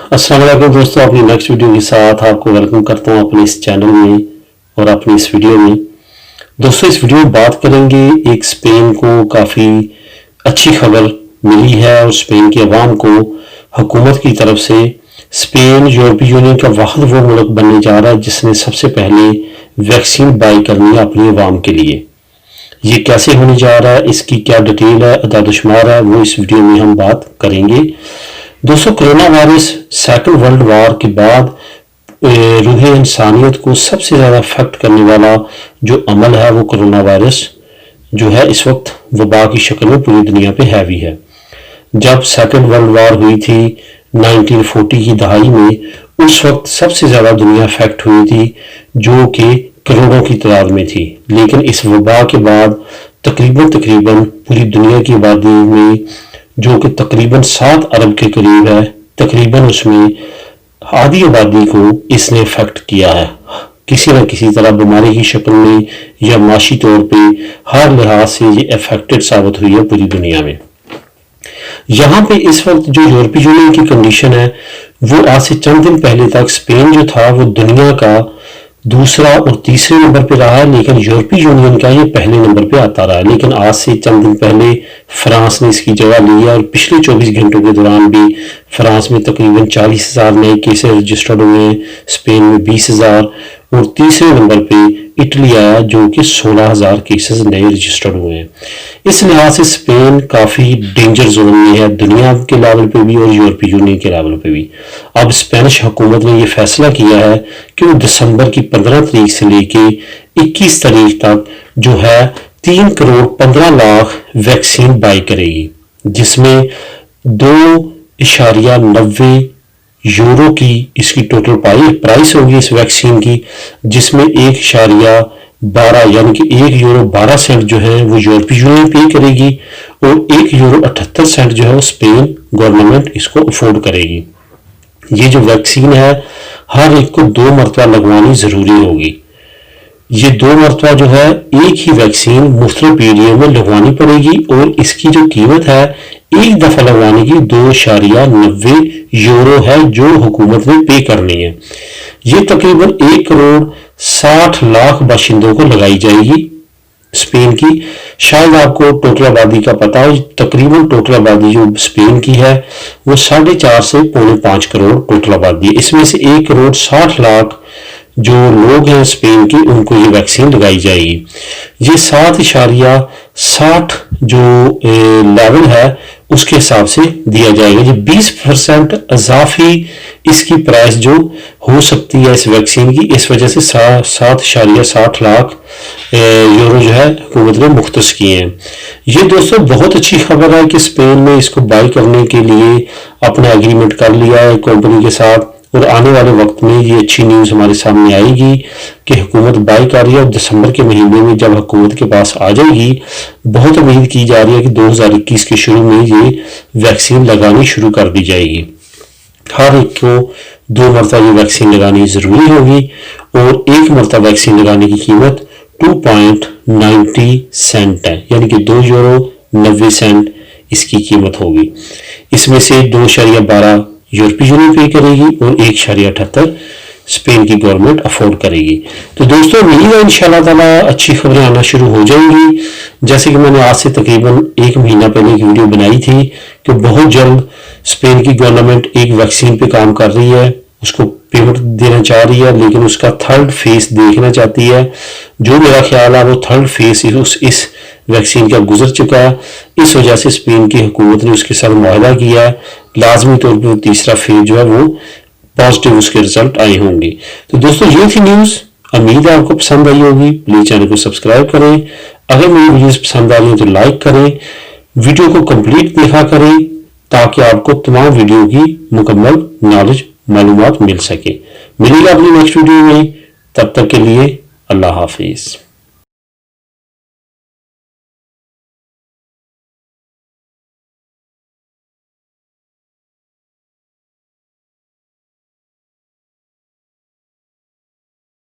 अस्सलाम वालेकुम दोस्तों, अपनी नेक्स्ट वीडियो के साथ आपको वेलकम करता हूं अपने इस चैनल में और अपनी इस वीडियो में। दोस्तों, इस वीडियो में बात करेंगे एक स्पेन को काफ़ी अच्छी खबर मिली है और स्पेन के अवाम को हुकूमत की तरफ से स्पेन यूरोपीय यूनियन का वाहिद वो मुल्क बनने जा रहा है जिसने सबसे पहले वैक्सीन बाई करनी है अपनी अवाम के लिए। ये कैसे होने जा रहा है, इसकी क्या डिटेल है, अदादशुमार है, वो इस वीडियो में हम बात करेंगे। दोस्तों, corona virus second world war के बाद रूह इंसानियत को सबसे ज़्यादा अफेक्ट करने वाला जो अमल है वो कोरोना वायरस जो है इस वक्त वबा की शक्ल में पूरी दुनिया पे हैवी है। जब सेकंड वर्ल्ड वॉर हुई थी 1940 की दहाई में, उस वक्त सबसे ज़्यादा दुनिया अफेक्ट हुई थी जो कि करोड़ों की तादाद में थी। लेकिन इस वबा के बाद तकरीबन पूरी दुनिया की आबादी में जो कि तकरीबन 7 अरब के करीब है, तकरीबन उसमें आधी आबादी को इसने अफेक्ट किया है किसी न किसी तरह, बीमारी की शक्ल में या माशी तौर पे हर लिहाज से ये अफेक्टेड साबित हुई है पूरी दुनिया में। यहाँ पे इस वक्त जो यूरोपीय यूनियन की कंडीशन है वो आज से चंद दिन पहले तक स्पेन जो था वो दुनिया का दूसरा और तीसरे नंबर पे रहा है, लेकिन यूरोपीय यूनियन का ये पहले नंबर पे आता रहा है। लेकिन आज से चंद दिन पहले फ्रांस ने इसकी जगह ली है और पिछले 24 घंटों के दौरान भी फ्रांस में तकरीबन 40,000 नए केसेस रजिस्टर्ड हुए हैं, स्पेन में 20,000 और तीसरे नंबर पे इटली आया जो कि 16,000 केसेस नए रजिस्टर्ड हुए हैं। इस लिहाज से स्पेन काफ़ी डेंजर जोन में है दुनिया के लेवल पे भी और यूरोपीय यूनियन के लेवल पे भी। अब स्पेनिश हुकूमत ने यह फैसला किया है कि वो दिसंबर की 15 तारीख से लेके 21 तारीख तक जो है 3 करोड़ 15 लाख वैक्सीन बाई करेगी, जिसमें 2.90 यूरो की इसकी टोटल प्राइस होगी इस वैक्सीन की, जिसमें 1.12 यानी कि 1 यूरो 12 सेंट जो है वो यूरोपीय यूनियन पे करेगी और 1 यूरो 78 सेंट जो है वो स्पेन गवर्नमेंट इसको अफोर्ड करेगी। ये जो वैक्सीन है हर एक को 2 मरतबा लगवानी जरूरी होगी। ये 2 मरतबा जो है एक ही वैक्सीन मुख्तलिफ पीरियड में लगवानी पड़ेगी और इसकी जो कीमत है एक दफा लगवाने की 2.90 यूरो है जो हुकूमत ने पे करनी है। ये तकरीबन 1 करोड़ 60 लाख बाशिंदों को लगाई जाएगी स्पेन की। शायद आपको टोटल आबादी का पता हो, तकरीबन टोटल आबादी जो स्पेन की है वो 4.5 से 5.25 करोड़ टोटल आबादी है। इसमें से 1 करोड़ 60 लाख जो लोग हैं स्पेन के उनको ये वैक्सीन लगाई जाएगी। ये 7.60 जो लेवल है उसके हिसाब से दिया जाएगा। ये 20% इजाफी इसकी प्राइस जो हो सकती है इस वैक्सीन की, इस वजह से 7.60 लाख यूरो जो है हुकूमत ने मुख्तस किए हैं। ये दोस्तों बहुत अच्छी खबर है कि स्पेन ने इसको बाई करने के लिए अपना एग्रीमेंट कर लिया है कंपनी के साथ और आने वाले वक्त में ये अच्छी न्यूज़ हमारे सामने आएगी कि हुकूमत बाई कर रही है और दिसंबर के महीने में जब हुकूमत के पास आ जाएगी, बहुत उम्मीद की जा रही है कि 2021 के शुरू में ये वैक्सीन लगानी शुरू कर दी जाएगी। हर एक को 2 मरतबा ये वैक्सीन लगानी ज़रूरी होगी और 1 मरतबा वैक्सीन लगाने की कीमत 2.90 सेंट है, यानी कि 2 यूरो 90 सेंट इसकी कीमत होगी। इसमें से 2.12 यूरोपीय यूनियन पे करेगी और 1.78 स्पेन की गवर्नमेंट अफोर्ड करेगी। तो दोस्तों, उम्मीद है इंशाल्लाह ताला अच्छी खबरें आना शुरू हो जाएंगी। जैसे कि मैंने आज से तकरीबन 1 महीना पहले एक वीडियो बनाई थी कि बहुत जल्द स्पेन की गवर्नमेंट एक वैक्सीन पे काम कर रही है, उसको पेमेंट देना चाह रही है, लेकिन उसका 3rd फेज देखना चाहती है। जो मेरा ख्याल है वो 3rd फेज इस वैक्सीन का गुजर चुका है। इस वजह से स्पेन की हुकूमत ने उसके साथ मुआहदा किया है, लाजमी तौर पर 3रा फेज जो है वो पॉजिटिव उसके रिजल्ट आए होंगे। तो दोस्तों, ये थी न्यूज़, उम्मीद है आपको पसंद आई होगी। प्लीज चैनल को सब्सक्राइब करें, अगर मेरी वीडियोस पसंद आ रही है तो लाइक करें, वीडियो को कंप्लीट देखा करें ताकि आपको तमाम वीडियो की मुकम्मल नॉलेज मालूमात मिल सके। मिलेगा अपनी नेक्स्ट वीडियो में, तब तक के लिए अल्लाह हाफिज।